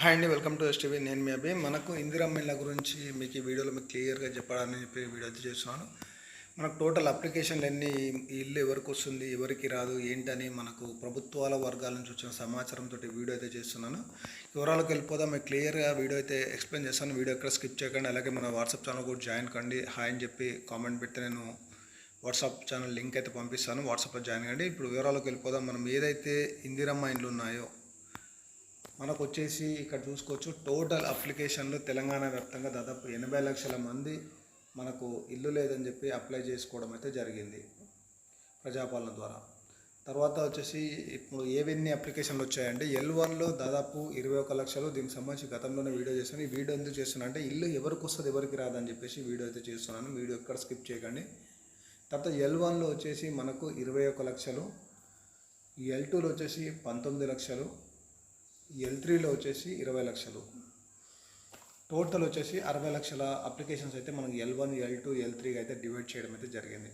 Hi అండి, welcome to STV. నేను మీ అభి. మనకు ఇందిరమ్మ ఇళ్ళ గురించి మీకు ఈ వీడియోలో మీకు క్లియర్గా చెప్పాలని చెప్పి వీడియో అయితే చేస్తున్నాను. మనకు టోటల్ అప్లికేషన్లు ఎన్ని, ఈ ఇల్లు ఎవరికి వస్తుంది, ఎవరికి రాదు, ఏంటని మనకు ప్రభుత్వాల వర్గాల నుంచి వచ్చిన సమాచారంతో వీడియో అయితే చేస్తున్నాను. వివరాలకు వెళ్ళిపోదాం. మీకు క్లియర్గా వీడియో అయితే ఎక్స్ప్లెయిన్ చేస్తాను. వీడియో ఎక్కడ స్కిప్ చేయకండి. అలాగే మన వాట్సాప్ ఛానల్ కూడా జాయిన్ కండి. హాయ్ అని చెప్పి కామెంట్ పెడితే నేను వాట్సాప్ ఛానల్ లింక్ అయితే పంపిస్తాను. వాట్సాప్లో జాయిన్ కండి. ఇప్పుడు వివరాలకు వెళ్ళిపోదాం. మనం ఏదైతే ఇందిరమ్మ ఇండ్లు ఉన్నాయో మనకు వచ్చేసి ఇక్కడ చూసుకోవచ్చు, టోటల్ అప్లికేషన్లు తెలంగాణ వ్యాప్తంగా దాదాపు 80 లక్షల మంది మనకు ఇల్లు లేదని చెప్పి అప్లై చేసుకోవడం అయితే జరిగింది ప్రజాపాలన ద్వారా. తర్వాత వచ్చేసి ఇప్పుడు ఏవన్నీ అప్లికేషన్లు వచ్చాయంటే L1లో దాదాపు 21 లక్షలు. దీనికి సంబంధించి గతంలోనే వీడియో చేస్తాను. ఈ వీడియో ఎందుకు చేస్తున్నా అంటే ఇల్లు ఎవరికి వస్తుంది ఎవరికి రాదని చెప్పేసి వీడియో అయితే చేస్తున్నాను. వీడియో ఎక్కడ స్కిప్ చేయకండి. తర్వాత L1లో వచ్చేసి మనకు 21 లక్షలు, L2లో వచ్చేసి 19 లక్షలు, L3లో వచ్చేసి 20 లక్షలు. టోటల్ వచ్చేసి 60 లక్షల అప్లికేషన్స్ అయితే మనకి L1, L2, L3 అయితే డివైడ్ చేయడం అయితే జరిగింది.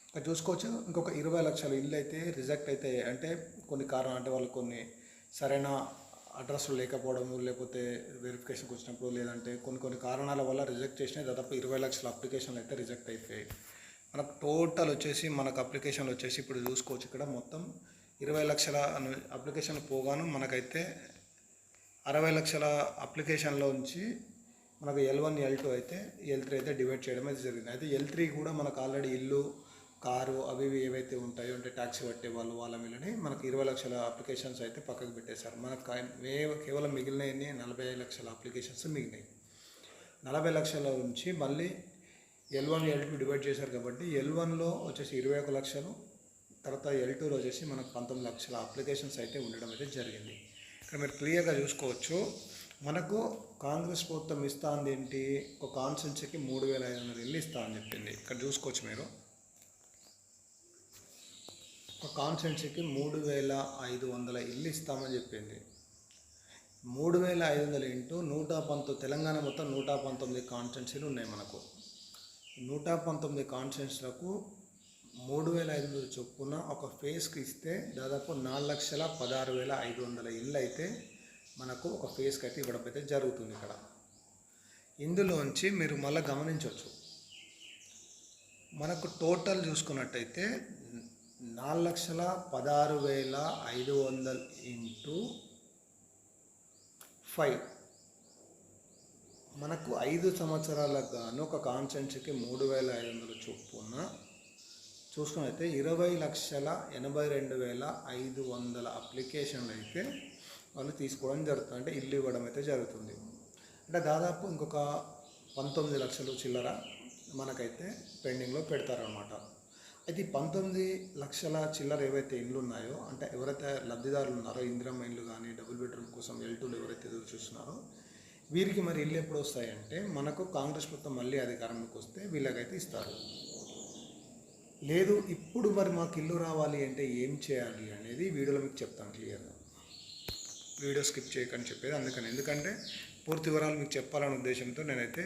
ఇక్కడ చూసుకోవచ్చు, ఇంకొక 20 లక్షల ఇల్లు అయితే రిజెక్ట్ అయితే, అంటే కొన్ని కారణాలు, అంటే వాళ్ళు కొన్ని సరైన అడ్రస్లు లేకపోవడము, లేకపోతే వెరిఫికేషన్కి వచ్చినప్పుడు, లేదంటే కొన్ని కారణాల వల్ల రిజెక్ట్ చేసినాయి. దాదాపు 20 లక్షల అప్లికేషన్లు అయితే రిజెక్ట్ అయిపోయాయి. మనకు టోటల్ వచ్చేసి మనకు అప్లికేషన్లు వచ్చేసి ఇప్పుడు చూసుకోవచ్చు, ఇక్కడ మొత్తం 20 లక్షల అప్లికేషన్లు పోగాను మనకైతే 60 లక్షల అప్లికేషన్లో ఉంచి మనకు L1, L2 అయితే L3 అయితే డివైడ్ చేయడం అయితే జరిగింది. అయితే L3 కూడా మనకు ఆల్రెడీ ఇల్లు, కారు అవి ఏవైతే ఉంటాయో, అంటే ట్యాక్సీ పట్టే వాళ్ళ మీదని మనకు 20 లక్షల అప్లికేషన్స్ అయితే పక్కకు పెట్టేశారు. మనకు కేవలం మిగిలినవి 40 లక్షల అప్లికేషన్స్ మిగిలినాయి. 40 లక్షల నుంచి మళ్ళీ L1, L2 డివైడ్ చేశారు కాబట్టి L1లో వచ్చేసి 21 లక్షలు, తర్వాత L2లో వచ్చేసి మనకు 19 లక్షల అప్లికేషన్స్ అయితే ఉండడం అయితే జరిగింది. ఇక్కడ మీరు క్లియర్గా చూసుకోవచ్చు, మనకు కాంగ్రెస్ ప్రభుత్వం ఇస్తా అంది ఏంటి, ఒక కాన్స్టిట్యున్సీకి 3500 ఇల్లు ఇస్తా అని చెప్పింది. ఇక్కడ చూసుకోవచ్చు మీరు, ఒక కాన్స్టిట్యున్సీకి 3500 ఇల్లు ఇస్తామని చెప్పింది. 3500 ఇంటూ 119, తెలంగాణ మొత్తం 119 కాన్స్టిట్యున్సీలు ఉన్నాయి. మనకు 119 కాన్స్టిట్యున్సీలకు 3500 చొప్పున ఒక ఫేస్కి ఇస్తే దాదాపు 4,16,500 ఇళ్ళు అయితే మనకు ఒక ఫేస్కి అయితే ఇవ్వడం అయితే జరుగుతుంది. ఇక్కడ ఇందులోంచి మీరు మళ్ళీ గమనించవచ్చు, మనకు టోటల్ చూసుకున్నట్టయితే 4,16,500 ఇంటూ 5, మనకు 5 సంవత్సరాలకు గాను ఒక కాన్స్టిట్యున్సీకి 3500 చొప్పున చూసుకున్నైతే 20,82,500 అప్లికేషన్లు అయితే వాళ్ళు తీసుకోవడం జరుగుతుంది, అంటే ఇల్లు ఇవ్వడం అయితే జరుగుతుంది. అంటే దాదాపు ఇంకొక 19 లక్షలు చిల్లర మనకైతే పెండింగ్లో పెడతారనమాట. అయితే ఈ 19 లక్షల చిల్లర ఏవైతే ఇళ్ళు ఉన్నాయో, అంటే ఎవరైతే లబ్ధిదారులు ఉన్నారో ఇందిరమ్మ ఇల్లు కానీ డబుల్ బెడ్రూమ్ కోసం L2లో ఎవరైతే ఎదురు చూస్తున్నారో వీరికి మరి ఇల్లు ఎప్పుడు వస్తాయంటే, మనకు కాంగ్రెస్ ప్రభుత్వం మళ్ళీ అధికారంలోకి వస్తే వీళ్ళకైతే ఇస్తారు. లేదు ఇప్పుడు మరి మాకు ఇల్లు రావాలి అంటే ఏం చేయాలి అనేది వీడియోలో మీకు చెప్తాను క్లియర్గా. వీడియో స్కిప్ చేయకండి చెప్పేది ఎందుకంటే పూర్తి వివరాలు మీకు చెప్పాలనే ఉద్దేశంతో నేనైతే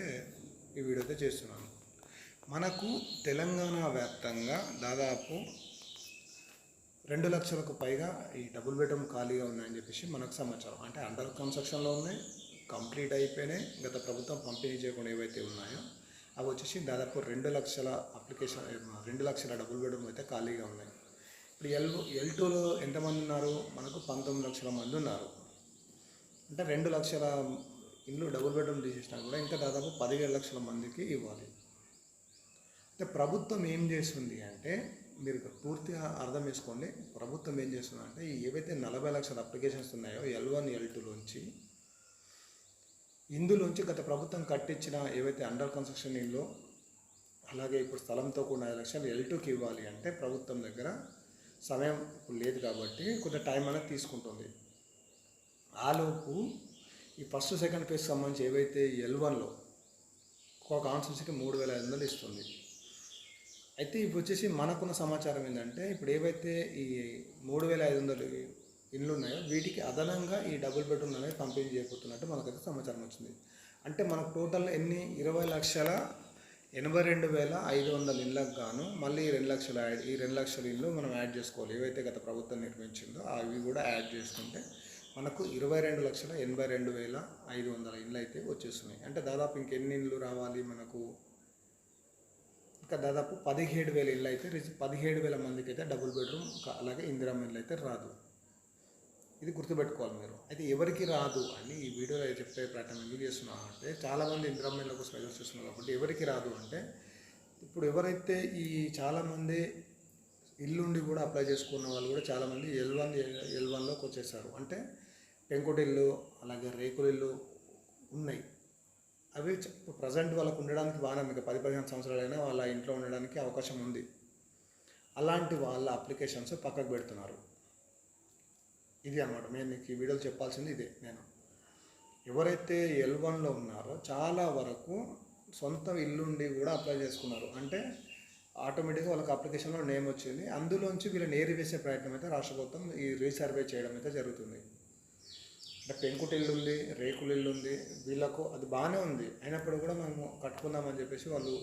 ఈ వీడియో అయితే చేస్తున్నాను. మనకు తెలంగాణ వ్యాప్తంగా దాదాపు 2 లక్షలకు పైగా ఈ డబుల్ బెడ్రూమ్ ఖాళీగా ఉన్నాయని చెప్పేసి మనకు సమాచారం. అంటే అండర్ కన్స్ట్రక్షన్లో ఉన్నాయి, కంప్లీట్ అయిపోయినాయి. గత ప్రభుత్వం పంపిణీ చేయకుండా ఏవైతే ఉన్నాయో అవి వచ్చేసి దాదాపు 2 లక్షల అప్లికేషన్, 2 లక్షల డబుల్ బెడ్రూమ్ అయితే ఖాళీగా ఉన్నాయి. ఇప్పుడు L2లో ఎంతమంది ఉన్నారు, మనకు 19 లక్షల మంది ఉన్నారు. అంటే 2 లక్షల ఇల్లు డబుల్ బెడ్రూమ్ తీసేసినా కూడా ఇంకా దాదాపు 17 లక్షల మందికి ఇవ్వాలి. అంటే ప్రభుత్వం ఏం చేస్తుంది అంటే, మీరు పూర్తిగా అర్థం చేసుకోండి, ప్రభుత్వం ఏం చేస్తుంది అంటే ఏవైతే 40 లక్షల అప్లికేషన్స్ ఉన్నాయో L1, L2లోంచి, ఇందులోంచి గత ప్రభుత్వం కట్టించిన ఏవైతే అండర్ కన్స్ట్రక్షన్ ఇల్లు, అలాగే ఇప్పుడు స్థలంతో కూడిన 5 లక్షలు L2కి ఇవ్వాలి అంటే ప్రభుత్వం దగ్గర సమయం ఇప్పుడు లేదు కాబట్టి కొంత టైం అనేది తీసుకుంటుంది. ఆలోపు ఈ ఫస్ట్ సెకండ్ ఫేజ్ సంబంధించి ఏవైతే L1లో ఒక కాన్స్టిట్యున్సీకి 3,500 ఇస్తుంది. అయితే ఇప్పుడు వచ్చేసి మనకున్న సమాచారం ఏంటంటే, ఇప్పుడు ఏవైతే ఈ 3,500 ఇళ్ళు ఉన్నాయో వీటికి అదనంగా ఈ డబుల్ బెడ్రూమ్ అనేది పంపిణీ చేయబోతున్నట్టు మనకైతే సమాచారం వచ్చింది. అంటే మనకు టోటల్ ఎన్ని, 20,82,500 ఇళ్ళకు గాను మళ్ళీ 2 లక్షలు ఈ 2 లక్షల ఇళ్ళు మనం యాడ్ చేసుకోవాలి. ఏవైతే గత ప్రభుత్వం నిర్మించిందో అవి కూడా యాడ్ చేసుకుంటే మనకు 22,82,500 ఇండ్లు అయితే వచ్చేస్తున్నాయి. అంటే దాదాపు ఇంకెన్ని ఇండ్లు రావాలి మనకు? ఇంకా దాదాపు 17,000 ఇళ్ళు అయితే 17,000 మందికి అయితే డబుల్ బెడ్రూమ్ అలాగే ఇందిరమ్మ ఇల్లు అయితే రాదు. ఇది గుర్తుపెట్టుకోవాలి మీరు. అయితే ఎవరికి రాదు అని ఈ వీడియోలో చెప్పే ప్రయత్నం ఎందుకు చేస్తున్నా అంటే, చాలామంది ఇందిరమ్మ ఇళ్ళ కోసం ఎదురు చూస్తున్నారు కాబట్టి ఎవరికి రాదు అంటే, ఇప్పుడు ఎవరైతే ఈ చాలామంది ఇల్లుండి కూడా అప్లై చేసుకున్న వాళ్ళు కూడా చాలామంది L1లోకి వచ్చేసారు. అంటే పెంకుటిల్లు అలాగే రేకుల ఇల్లు ఉన్నాయి. అవి ప్రజెంట్ వాళ్ళకు ఉండడానికి బాగానే ఉంది. 10-15 సంవత్సరాలైనా వాళ్ళ ఇంట్లో ఉండడానికి అవకాశం ఉంది. అలాంటి వాళ్ళ అప్లికేషన్స్ పక్కకు పెడుతున్నారు. ఇది అన్నమాట నేను మీకు ఈ వీడియోలో చెప్పాల్సింది ఇదే. నేను ఎవరైతే L1లో ఉన్నారో చాలా వరకు సొంత ఇల్లుండి కూడా అప్లై చేసుకున్నారు. అంటే ఆటోమేటిక్గా వాళ్ళకి అప్లికేషన్లో నేమ్ వచ్చింది. అందులోంచి వీళ్ళని ఏరివేసే ప్రయత్నం అయితే రాష్ట్ర ప్రభుత్వం ఈ రీసర్వే చేయడం అయితే జరుగుతుంది. అంటే పెంకుటిల్లు ఉంది, రేకుల ఇల్లు ఉంది, వీళ్ళకు అది బాగానే ఉంది. అయినప్పుడు కూడా మేము కట్టుకుందామని చెప్పేసి వాళ్ళు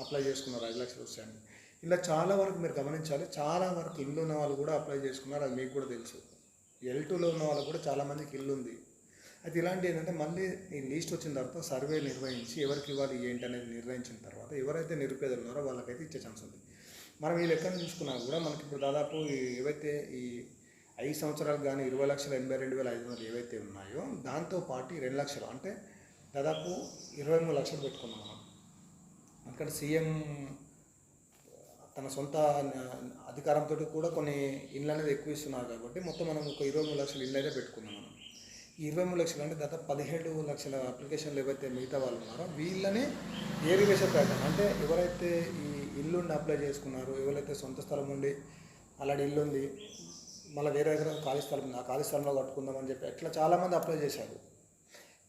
అప్లై చేసుకున్నారు 5 లక్షలు వస్తాయని. ఇలా చాలా వరకు మీరు గమనించాలి. చాలా వరకు ఇల్లు ఉన్న వాళ్ళు కూడా అప్లై చేసుకున్నారు. అది మీకు కూడా తెలుసు. L2లో ఉన్న వాళ్ళకు కూడా చాలామందికి ఇల్లు ఉంది. అయితే ఇలాంటి ఏంటంటే మళ్ళీ ఈ లీస్ట్ వచ్చిన తర్వాత సర్వే నిర్వహించి ఎవరికి ఇవ్వాలి ఏంటి అనేది నిర్ణయించిన తర్వాత ఎవరైతే నిరుపేదలు ఉన్నారో వాళ్ళకైతే ఇచ్చే ఛాన్స్ ఉంది. మనం ఈ లెక్కను చూసుకున్నా కూడా మనకి ఇప్పుడు దాదాపు ఏవైతే ఈ 5 సంవత్సరాలకు కానీ 20,82,500 ఏవైతే ఉన్నాయో దాంతోపాటు 2 లక్షలు అంటే దాదాపు 23 లక్షలు పెట్టుకున్నాం మనం. అక్కడ సీఎం తన సొంత అధికారంతో కూడా కొన్ని ఇళ్ళు అనేది ఎక్కువ ఇస్తున్నారు కాబట్టి మొత్తం మనం ఒక 23 లక్షల ఇళ్ళు అయితే పెట్టుకున్నాం మనం. ఈ 23 లక్షలు అంటే దాదాపు 17 లక్షల అప్లికేషన్లు ఏవైతే మిగతా వాళ్ళు ఉన్నారో వీళ్ళని ఏరివేసే ప్రయత్నం. అంటే ఎవరైతే ఈ ఇల్లుండి అప్లై చేసుకున్నారో, ఎవరైతే సొంత స్థలం ఉండి అలాంటి ఇల్లు ఉంది మళ్ళీ వేరే దగ్గర ఖాళీ స్థలం ఉంది, ఆ ఖాళీ స్థలంలో కట్టుకుందామని చెప్పి అట్లా చాలామంది అప్లై చేశారు.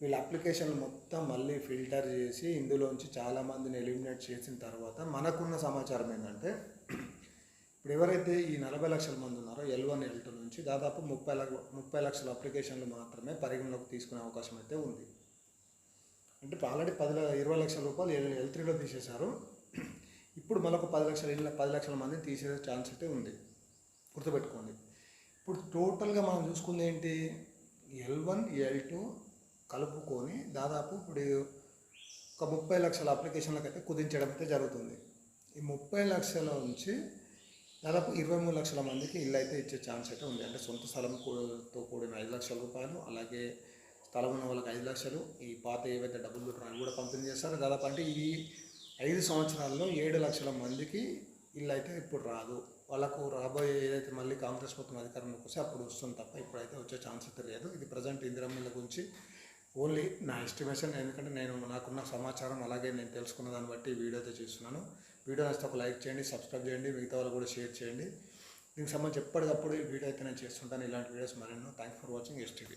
వీళ్ళ అప్లికేషన్లు మొత్తం మళ్ళీ ఫిల్టర్ చేసి ఇందులోంచి చాలామందిని ఎలిమినేట్ చేసిన తర్వాత మనకున్న సమాచారం ఏంటంటే, ఇప్పుడు ఎవరైతే ఈ 40 లక్షల మంది ఉన్నారో L1, L2 నుంచి దాదాపు 30 లక్షల అప్లికేషన్లు మాత్రమే పరిగణలోకి తీసుకునే అవకాశం అయితే ఉంది. అంటే ఆల్రెడీ 20 లక్షల రూపాయలు L3లో తీసేశారు. ఇప్పుడు మరొక 10 లక్షల మందిని తీసే ఛాన్స్ అయితే ఉంది. గుర్తుపెట్టుకోండి. ఇప్పుడు టోటల్గా మనం చూసుకుంది ఏంటి, L1, L2 కలుపుకొని దాదాపు ఇప్పుడు ఒక 30 లక్షల అప్లికేషన్లకు అయితే కుదించడం అయితే జరుగుతుంది. ఈ 30 లక్షల నుంచి దాదాపు 23 లక్షల మందికి ఇల్లు అయితే ఇచ్చే ఛాన్స్ అయితే ఉంది. అంటే సొంత స్థలంతో కూడిన 5 లక్షల రూపాయలు, అలాగే స్థలం ఉన్న వాళ్ళకి 5 లక్షలు, ఈ పాత ఏవైతే డబుల్ బెడ్రూమ్ అవి కూడా పంపిణీ చేస్తారు. దాదాపు అంటే ఈ 5 సంవత్సరాల్లో 7 లక్షల మందికి ఇల్లు అయితే ఇప్పుడు రాదు. వాళ్ళకు రాబోయే ఏదైతే మళ్ళీ కాంగ్రెస్ ప్రభుత్వం అధికారంలోకి వస్తే అప్పుడు వస్తుంది తప్ప ఇప్పుడైతే వచ్చే ఛాన్స్ అయితే లేదు. ఇది ప్రజెంట్ ఇందిరమ్మ ఇళ్ళ గురించి ఓన్లీ నా ఎస్టిమేషన్. ఎందుకంటే నాకున్న సమాచారం అలాగే నేను తెలుసుకున్న దాన్ని బట్టి వీడియో అయితే చేస్తున్నాను. వీడియో నచ్చితే ఒక లైక్ చేయండి, సబ్స్క్రైబ్ చేయండి, మిగతా వాళ్ళు కూడా షేర్ చేయండి. దీనికి సంబంధించి ఎప్పటికప్పుడు ఈ వీడియో అయితే నేను చేస్తుంటాను. ఇలాంటి వీడియోస్ మరెన్నో. Thanks for watching STV.